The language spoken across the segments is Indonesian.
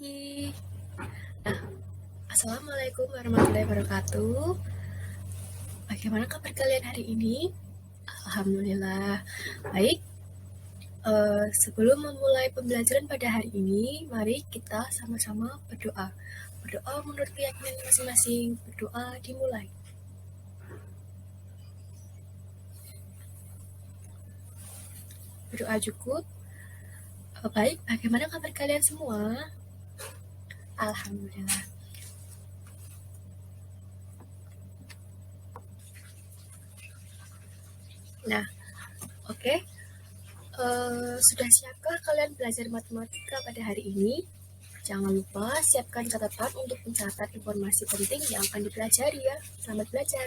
pagi. Nah, Assalamualaikum warahmatullahi wabarakatuh. Bagaimana kabar kalian hari ini? Alhamdulillah, baik. Sebelum memulai pembelajaran pada hari ini, mari kita sama-sama berdoa. Berdoa menurut keyakinan masing-masing. Berdoa dimulai. Berdoa cukup. Baik, bagaimana kabar kalian semua? Alhamdulillah. Nah, oke. Sudah siapkah kalian belajar matematika pada hari ini? Jangan lupa siapkan catatan untuk mencatat informasi penting yang akan dipelajari ya. Selamat belajar.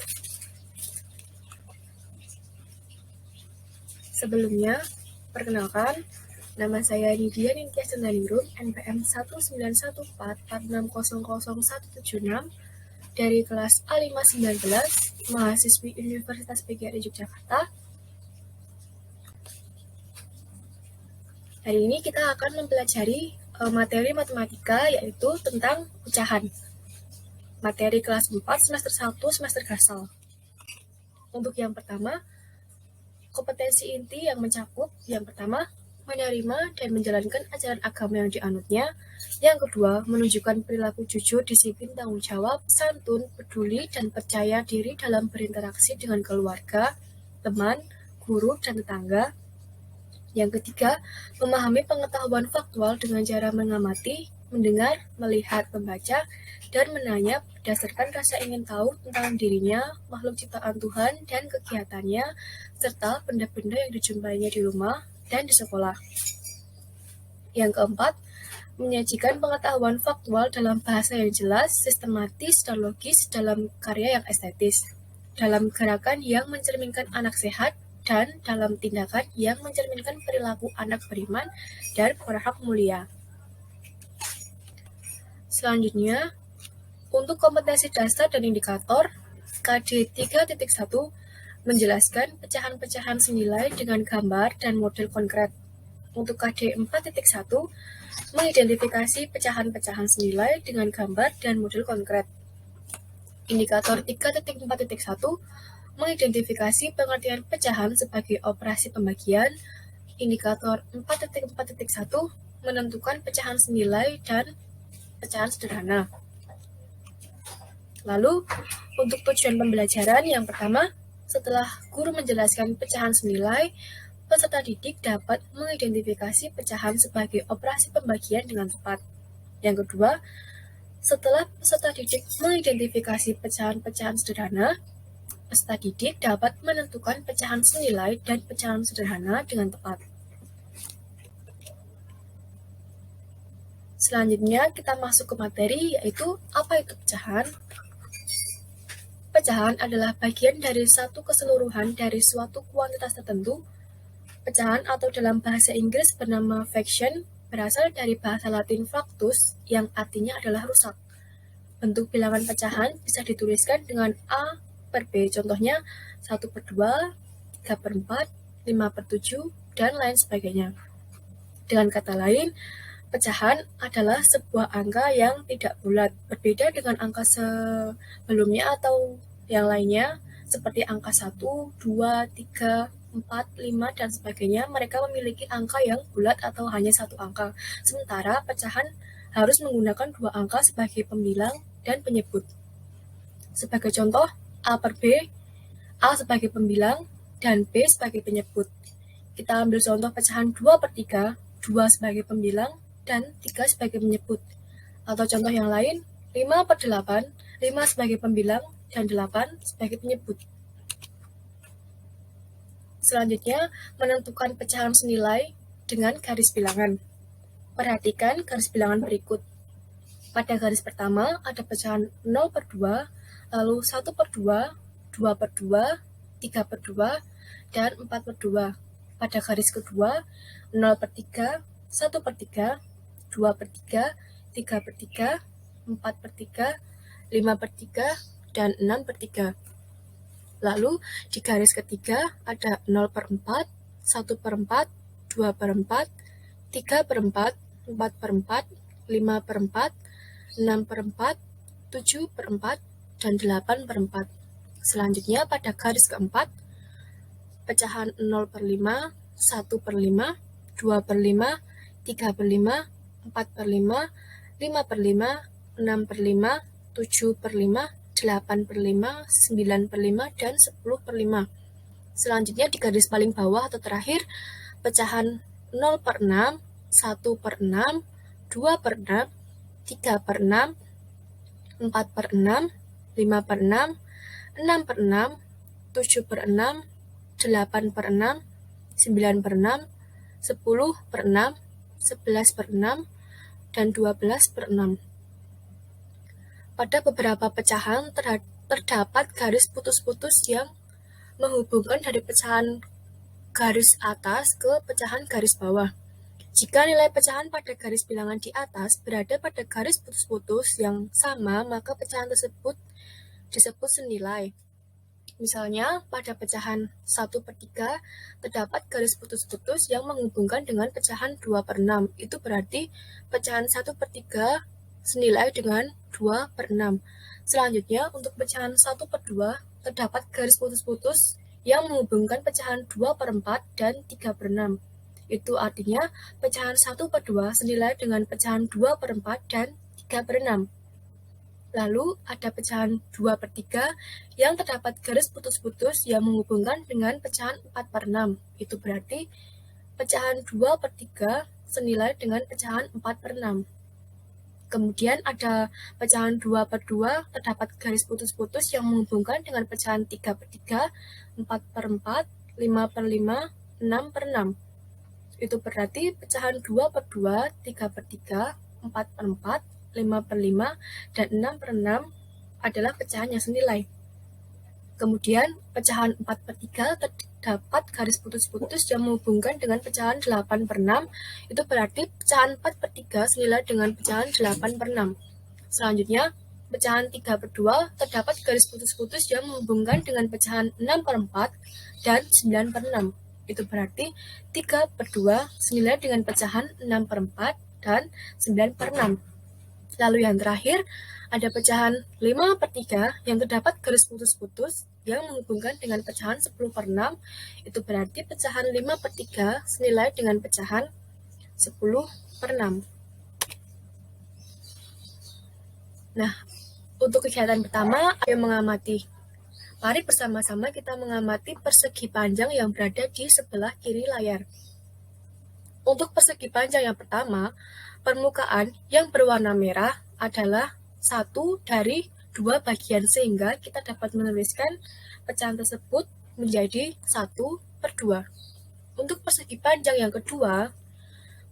Sebelumnya, perkenalkan, nama saya Nidia Ningtyas Cendanirum, NPM 19144600176 dari kelas A519, mahasiswi Universitas PGRI Yogyakarta. Hari ini kita akan mempelajari materi matematika, yaitu tentang pecahan. Materi kelas 4 semester 1 semester Gasal. Untuk yang pertama, kompetensi inti yang mencakup yang pertama, menerima dan menjalankan ajaran agama yang dianutnya. Yang kedua, menunjukkan perilaku jujur, disiplin, tanggung jawab, santun, peduli, dan percaya diri dalam berinteraksi dengan keluarga, teman, guru, dan tetangga. Yang ketiga, memahami pengetahuan faktual dengan cara mengamati, mendengar, melihat, membaca, dan menanya berdasarkan rasa ingin tahu tentang dirinya, makhluk ciptaan Tuhan, dan kegiatannya, serta benda-benda yang dijumpainya di rumah dan di sekolah. Yang keempat, menyajikan pengetahuan faktual dalam bahasa yang jelas, sistematis, dan logis dalam karya yang estetis, dalam gerakan yang mencerminkan anak sehat, dan dalam tindakan yang mencerminkan perilaku anak beriman dan berhak mulia. Selanjutnya, untuk kompetensi dasar dan indikator, KD 3.1 menjelaskan pecahan-pecahan senilai dengan gambar dan model konkret. Untuk KD 4.1, mengidentifikasi pecahan-pecahan senilai dengan gambar dan model konkret. Indikator 3.4.1 mengidentifikasi pengertian pecahan sebagai operasi pembagian. Indikator 4.4.1 menentukan pecahan senilai dan pecahan sederhana. Lalu, untuk tujuan pembelajaran yang pertama, setelah guru menjelaskan pecahan senilai, peserta didik dapat mengidentifikasi pecahan sebagai operasi pembagian dengan tepat. Yang kedua, setelah peserta didik mengidentifikasi pecahan-pecahan sederhana, peserta didik dapat menentukan pecahan senilai dan pecahan sederhana dengan tepat. Selanjutnya kita masuk ke materi, yaitu apa itu pecahan? Pecahan adalah bagian dari satu keseluruhan dari suatu kuantitas tertentu. Pecahan atau dalam bahasa Inggris bernama fraction berasal dari bahasa Latin fractus yang artinya adalah rusak. Bentuk bilangan pecahan bisa dituliskan dengan A per B, contohnya 1/2, 3/4, 5/7, dan lain sebagainya. Dengan kata lain, pecahan adalah sebuah angka yang tidak bulat, berbeda dengan angka sebelumnya atau yang lainnya, seperti angka 1, 2, 3, 4, 5, dan sebagainya. Mereka memiliki angka yang bulat atau hanya satu angka, sementara pecahan harus menggunakan dua angka sebagai pembilang dan penyebut. Sebagai contoh, A per B, A sebagai pembilang, dan B sebagai penyebut. Kita ambil contoh pecahan 2/3, 2 sebagai pembilang, dan 3 sebagai penyebut. Atau contoh yang lain, 5/8, 5 sebagai pembilang, dan 8 sebagai penyebut. Selanjutnya, menentukan pecahan senilai dengan garis bilangan. Perhatikan garis bilangan berikut. Pada garis pertama ada pecahan 0/2, lalu 1/2, 2/2, 3/2, dan 4/2. Pada garis kedua, 0/3, 1/3, 2/3, 3/3, 4/3, 5/3, dan 6/3. Lalu di garis ketiga ada 0/4, 1/4, 2/4, 3/4, 4/4, 5/4, 6/4, 7/4, dan 8/4. Selanjutnya pada garis keempat, pecahan 0/5, 1/5, 2/5, 3/5, 4/5, 5/5, 6/5, 7/5, 8/5, 9/5, dan 10/5. Selanjutnya di garis paling bawah atau terakhir, pecahan 0/6, 1/6, 2/6, 3/6, 4/6, 5/6, 6/6, 7/6, 8/6, 9/6, 10/6, 11/6, dan 12/6. Pada beberapa pecahan terdapat garis putus-putus yang menghubungkan dari pecahan garis atas ke pecahan garis bawah. Jika nilai pecahan pada garis bilangan di atas berada pada garis putus-putus yang sama, maka pecahan tersebut disebut senilai. Misalnya, pada pecahan 1/3 terdapat garis putus-putus yang menghubungkan dengan pecahan 2/6. Itu berarti pecahan 1/3 senilai dengan 2/6. Selanjutnya, untuk pecahan 1/2 terdapat garis putus-putus yang menghubungkan pecahan 2/4 dan 3/6. Itu artinya pecahan 1/2 senilai dengan pecahan 2/4 dan 3/6. Lalu ada pecahan 2/3 yang terdapat garis putus-putus yang menghubungkan dengan pecahan 4/6. Itu berarti pecahan 2/3 senilai dengan pecahan 4/6. Kemudian ada pecahan 2/2 terdapat garis putus-putus yang menghubungkan dengan pecahan 3/3, 4/4, 5/5, 6/6. Itu berarti pecahan 2/2, 3/3, 4/4, 5/5, dan 6/6 adalah pecahan yang senilai. Kemudian pecahan 4/3 terdapat garis putus-putus yang menghubungkan dengan pecahan 8/6. Itu berarti pecahan 4/3 senilai dengan pecahan 8/6. Selanjutnya, pecahan 3/2 terdapat garis putus-putus yang menghubungkan dengan pecahan 6/4 dan 9/6. Itu berarti 3/2 senilai dengan pecahan 6/4 dan 9/6. Lalu yang terakhir, ada pecahan 5/3 yang terdapat garis putus-putus yang menghubungkan dengan pecahan 10/6. Itu berarti pecahan 5/3 senilai dengan pecahan 10/6. Nah, untuk kegiatan pertama, ayo mengamati. Mari bersama-sama kita mengamati persegi panjang yang berada di sebelah kiri layar. Untuk persegi panjang yang pertama, permukaan yang berwarna merah adalah satu dari dua bagian, sehingga kita dapat menuliskan pecahan tersebut menjadi 1/2. Untuk persegi panjang yang kedua,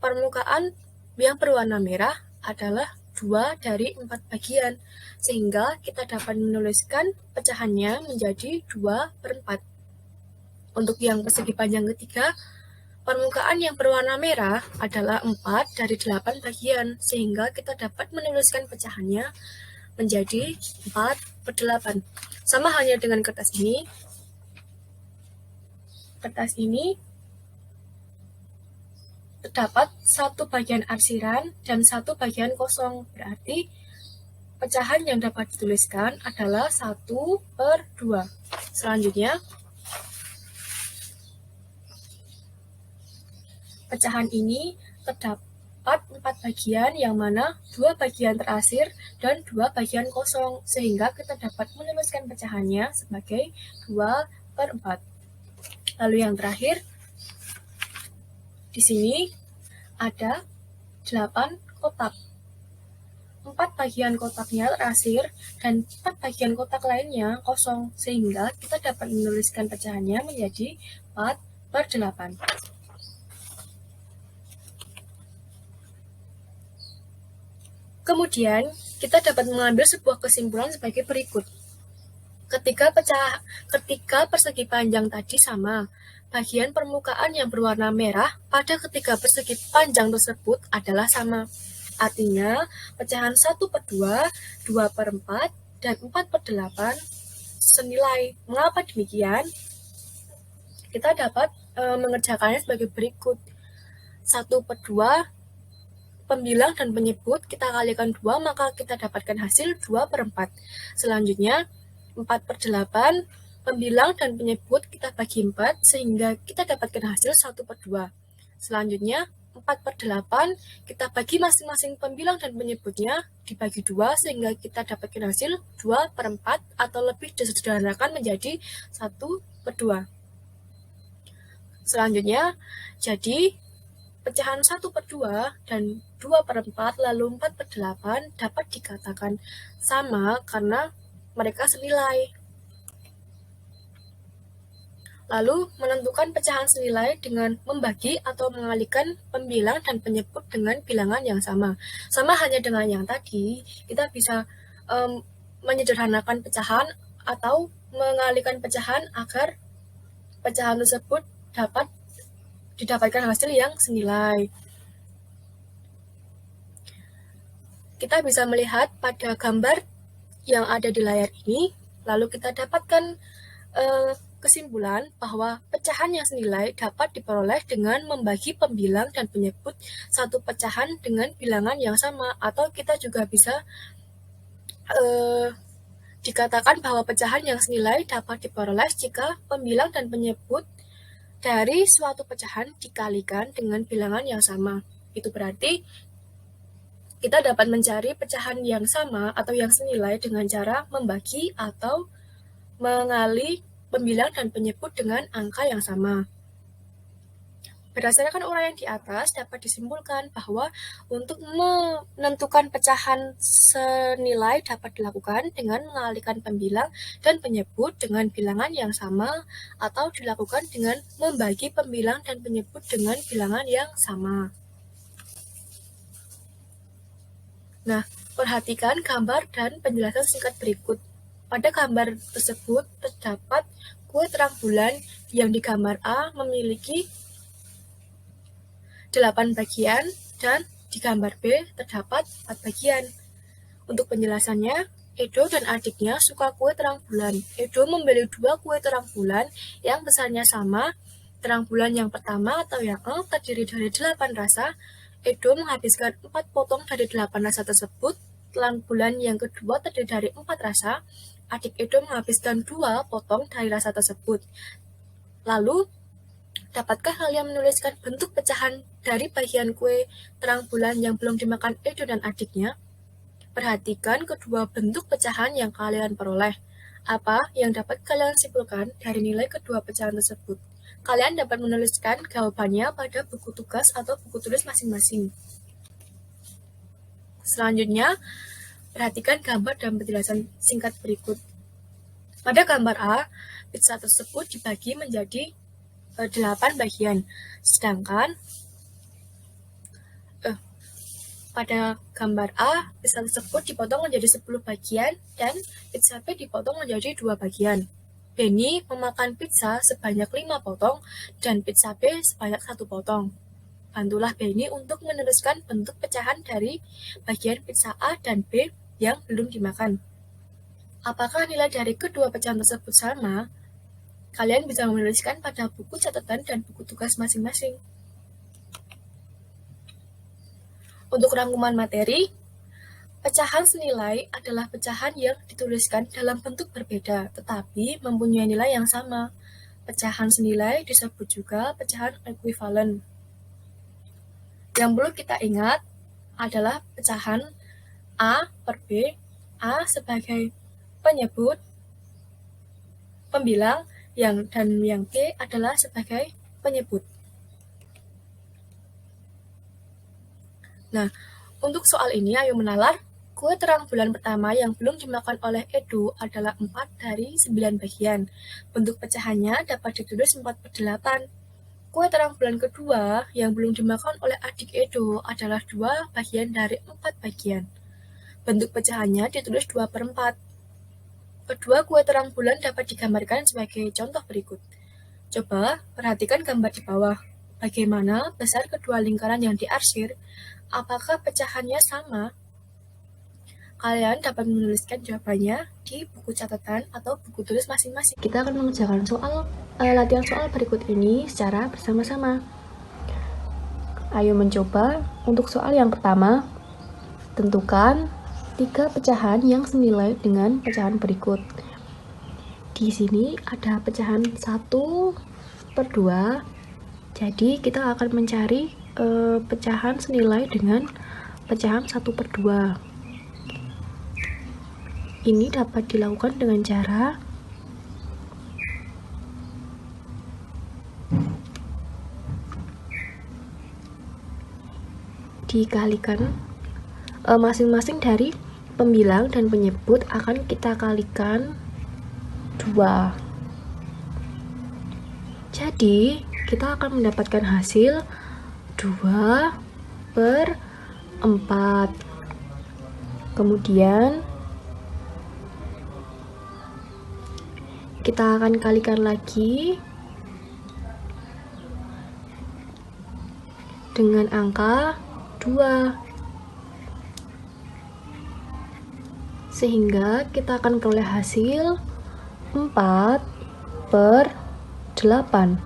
permukaan yang berwarna merah adalah 2 dari 4 bagian, sehingga kita dapat menuliskan pecahannya menjadi 2/4. Untuk yang persegi panjang ketiga, permukaan yang berwarna merah adalah 4 dari 8 bagian, sehingga kita dapat menuliskan pecahannya menjadi 4/8. Sama halnya dengan kertas ini. Kertas ini terdapat satu bagian arsiran dan satu bagian kosong, berarti pecahan yang dapat dituliskan adalah 1/2. Selanjutnya, pecahan ini terdapat 4 bagian, yang mana 2 bagian terarsir dan 2 bagian kosong, sehingga kita dapat menuliskan pecahannya sebagai 2/4. Lalu yang terakhir, di sini ada 8 kotak. 4 bagian kotaknya terarsir dan 4 bagian kotak lainnya kosong, sehingga kita dapat menuliskan pecahannya menjadi 4/8. Kemudian, kita dapat mengambil sebuah kesimpulan sebagai berikut. Ketika persegi panjang tadi sama, bagian permukaan yang berwarna merah pada ketiga persegi panjang tersebut adalah sama. Artinya, pecahan 1/2, 2/4, dan 4/8 senilai. Mengapa demikian? Kita dapat mengerjakannya sebagai berikut. 1/2 pembilang dan penyebut kita kalikan 2, maka kita dapatkan hasil 2/4. Selanjutnya, 4/8, pembilang dan penyebut kita bagi 4, sehingga kita dapatkan hasil 1/2. Selanjutnya, 4/8, kita bagi masing-masing pembilang dan penyebutnya, dibagi 2, sehingga kita dapatkan hasil 2/4, atau lebih disederhanakan menjadi 1/2. Selanjutnya, jadi pecahan 1/2 dan 2/4 lalu 4/8 dapat dikatakan sama karena mereka senilai. Lalu, menentukan pecahan senilai dengan membagi atau mengalihkan pembilang dan penyebut dengan bilangan yang sama. Sama hanya dengan yang tadi, kita bisa menyederhanakan pecahan atau mengalihkan pecahan agar pecahan tersebut dapat didapatkan hasil yang senilai. Kita bisa melihat pada gambar yang ada di layar ini, lalu kita dapatkan kesimpulan bahwa pecahan yang senilai dapat diperoleh dengan membagi pembilang dan penyebut satu pecahan dengan bilangan yang sama, atau kita juga bisa dikatakan bahwa pecahan yang senilai dapat diperoleh jika pembilang dan penyebut dari suatu pecahan dikalikan dengan bilangan yang sama. Itu berarti kita dapat mencari pecahan yang sama atau yang senilai dengan cara membagi atau mengalih pembilang dan penyebut dengan angka yang sama. Berdasarkan uraian di atas, dapat disimpulkan bahwa untuk menentukan pecahan senilai dapat dilakukan dengan mengalihkan pembilang dan penyebut dengan bilangan yang sama, atau dilakukan dengan membagi pembilang dan penyebut dengan bilangan yang sama. Nah, perhatikan gambar dan penjelasan singkat berikut. Pada gambar tersebut terdapat kue terang bulan yang di gambar A memiliki 8 bagian dan di gambar B terdapat 4 bagian. Untuk penjelasannya, Edo dan adiknya suka kue terang bulan. Edo membeli 2 kue terang bulan yang besarnya sama. Terang bulan yang pertama atau yang A terdiri dari 8 rasa. Edo menghabiskan 4 potong dari 8 rasa tersebut. Terang bulan yang kedua terdiri dari 4 rasa. Adik Edo menghabiskan 2 potong dari rasa tersebut. Lalu, dapatkah kalian menuliskan bentuk pecahan dari bagian kue terang bulan yang belum dimakan Edo dan adiknya? Perhatikan kedua bentuk pecahan yang kalian peroleh. Apa yang dapat kalian simpulkan dari nilai kedua pecahan tersebut? Kalian dapat menuliskan jawabannya pada buku tugas atau buku tulis masing-masing. Selanjutnya, perhatikan gambar dan penjelasan singkat berikut. Pada gambar A, pizza tersebut dibagi menjadi 8 bagian, sedangkan pada gambar A, pizza tersebut dipotong menjadi 10 bagian dan pizza B dipotong menjadi 2 bagian. Benny memakan pizza sebanyak 5 potong dan pizza B sebanyak 1 potong. Bantulah Benny untuk meneruskan bentuk pecahan dari bagian pizza A dan B yang belum dimakan. Apakah nilai dari kedua pecahan tersebut sama? Kalian bisa menuliskan pada buku catatan dan buku tugas masing-masing. Untuk rangkuman materi, pecahan senilai adalah pecahan yang dituliskan dalam bentuk berbeda, tetapi mempunyai nilai yang sama. Pecahan senilai disebut juga pecahan ekuivalen. Yang perlu kita ingat adalah pecahan A per B, A sebagai penyebut, pembilang, dan yang B adalah sebagai penyebut. Nah, untuk soal ini ayo menalar. Kue terang bulan pertama yang belum dimakan oleh Edo adalah 4 dari 9 bagian. Bentuk pecahannya dapat ditulis 4/8. Kue terang bulan kedua yang belum dimakan oleh adik Edo adalah 2 bagian dari 4 bagian. Bentuk pecahannya ditulis 2/4. Kedua kue terang bulan dapat digambarkan sebagai contoh berikut. Coba perhatikan gambar di bawah. Bagaimana besar kedua lingkaran yang diarsir? Apakah pecahannya sama? Kalian dapat menuliskan jawabannya di buku catatan atau buku tulis masing-masing. Kita akan mengerjakan latihan soal berikut ini secara bersama-sama. Ayo mencoba. Untuk soal yang pertama, tentukan 3 pecahan yang senilai dengan pecahan berikut. Di sini ada pecahan 1/2, jadi kita akan mencari pecahan senilai dengan pecahan 1/2. Ini dapat dilakukan dengan cara dikalikan masing-masing dari pembilang dan penyebut akan kita kalikan 2. Jadi kita akan mendapatkan hasil 2/4. Kemudian kita akan kalikan lagi dengan angka 2, sehingga kita akan peroleh hasil 4/8.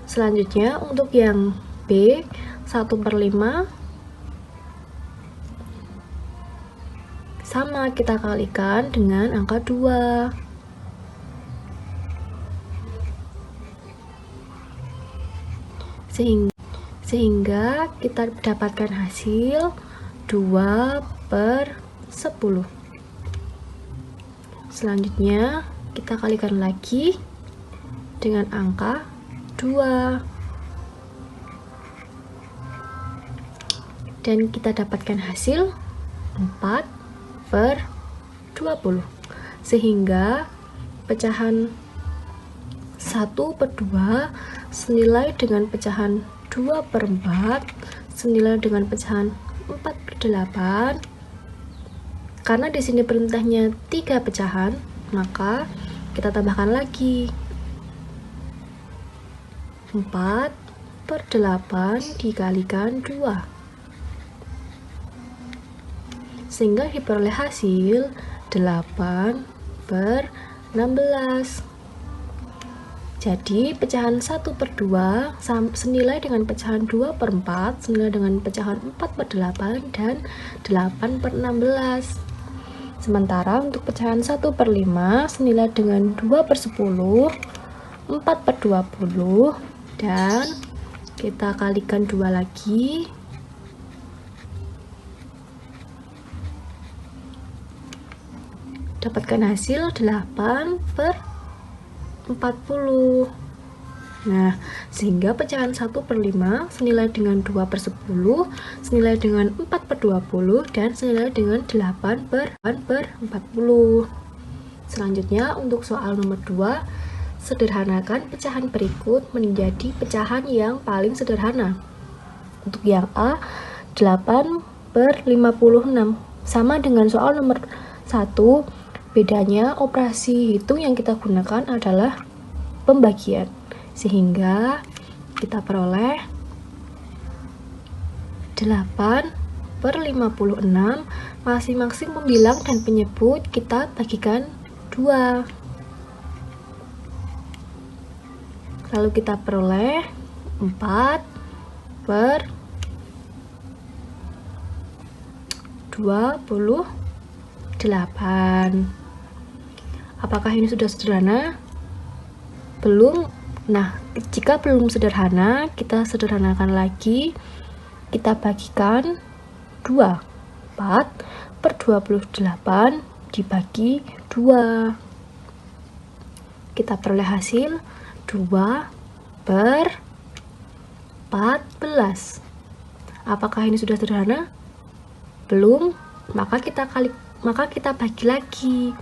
Selanjutnya untuk yang B, 1/5 sama, kita kalikan dengan angka 2. Sehingga kita dapatkan hasil 2/10. Selanjutnya kita kalikan lagi dengan angka 2 dan kita dapatkan hasil 4/20, sehingga pecahan 1/2 senilai dengan pecahan 2/4 senilai dengan pecahan 4/8. Karena di sini perintahnya 3 pecahan, maka kita tambahkan lagi 4/8 dikalikan 2, sehingga diperoleh hasil 8/16. Jadi pecahan 1/2 senilai dengan pecahan 2/4 senilai dengan pecahan 4/8 dan 8/16. Sementara untuk pecahan 1/5 senilai dengan 2/10, 4/20, dan kita kalikan 2 lagi. Dapatkan hasil 8/40. Nah, sehingga pecahan 1/5 senilai dengan 2/10, senilai dengan 4/20, dan senilai dengan 8/40. Selanjutnya untuk soal nomor 2, sederhanakan pecahan berikut menjadi pecahan yang paling sederhana. Untuk yang A, 8/56. Sama dengan soal nomor 1, bedanya operasi hitung yang kita gunakan adalah pembagian, sehingga kita peroleh 8/56, masing-masing pembilang dan penyebut kita bagikan 2. Lalu kita peroleh 4/28. Apakah ini sudah sederhana? Belum. Nah, jika belum sederhana, kita sederhanakan lagi. Kita bagikan 2. 4/28 dibagi 2. Kita peroleh hasil 2/14. Apakah ini sudah sederhana? Belum. Maka kita bagi lagi.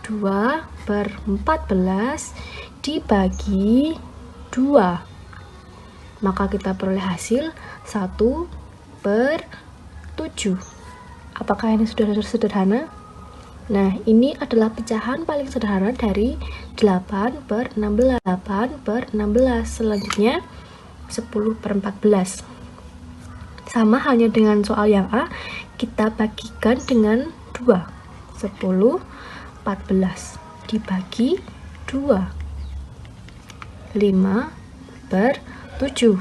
2/14 dibagi 2, maka kita peroleh hasil 1/7. Apakah ini sudah sederhana? Nah, ini adalah pecahan paling sederhana dari 8/16. Selanjutnya 10/14. Sama halnya dengan soal yang A, kita bagikan dengan 2. 10/14 dibagi 2. 5/14. 7.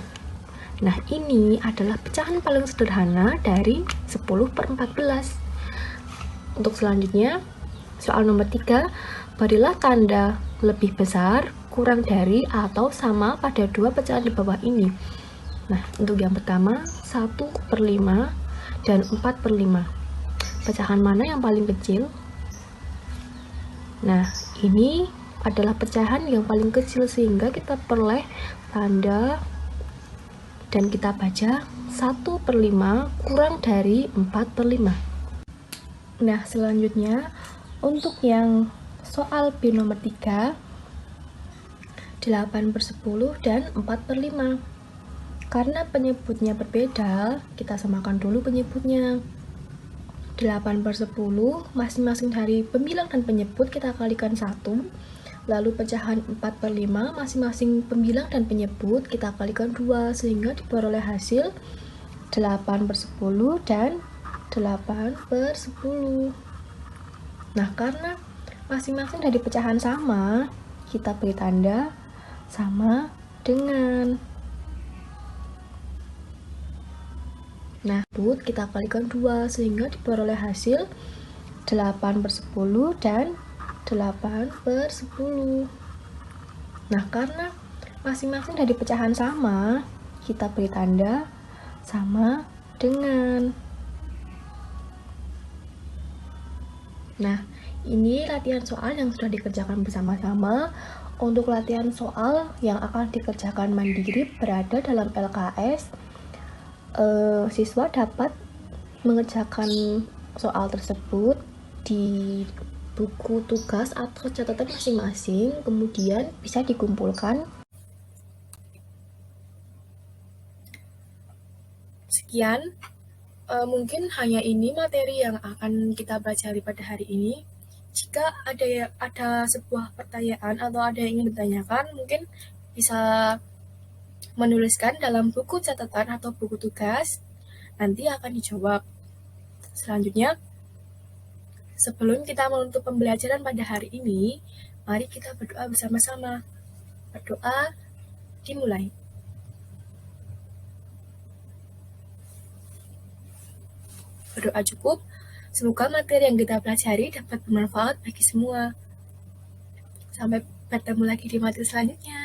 Nah, ini adalah pecahan paling sederhana dari 10/14. Untuk selanjutnya, soal nomor 3, berilah tanda lebih besar, kurang dari, atau sama pada dua pecahan di bawah ini. Nah, untuk yang pertama, 1/5 dan 4/5. Pecahan mana yang paling kecil? Nah, ini adalah pecahan yang paling kecil, sehingga kita peroleh tanda dan kita baca 1/5 kurang dari 4/5. Nah, selanjutnya untuk yang soal B nomor 3, 8/10 dan 4/5. Karena penyebutnya berbeda, kita samakan dulu penyebutnya. 8/10 masing-masing dari pembilang dan penyebut kita kalikan 1, lalu pecahan 4/5 masing-masing pembilang dan penyebut kita kalikan 2, sehingga diperoleh hasil 8/10 dan 8/10. Nah, karena masing-masing dari pecahan sama, kita beri tanda sama dengan. Nah, kita kalikan 2, sehingga diperoleh hasil 8/10 dan 8/10. Nah, karena masing-masing dari pecahan sama, kita beri tanda sama dengan. Nah, ini latihan soal yang sudah dikerjakan bersama-sama. Untuk latihan soal yang akan dikerjakan mandiri berada dalam LKS, siswa dapat mengerjakan soal tersebut di buku tugas atau catatan masing-masing, kemudian bisa dikumpulkan. Sekian, mungkin hanya ini materi yang akan kita pelajari pada hari ini. Jika ada sebuah pertanyaan atau ada yang ingin ditanyakan, mungkin bisa menuliskan dalam buku catatan atau buku tugas, nanti akan dijawab. Selanjutnya, sebelum kita menutup pembelajaran pada hari ini, mari kita berdoa bersama-sama. Berdoa dimulai. Berdoa cukup, semoga materi yang kita pelajari dapat bermanfaat bagi semua. Sampai bertemu lagi di materi selanjutnya.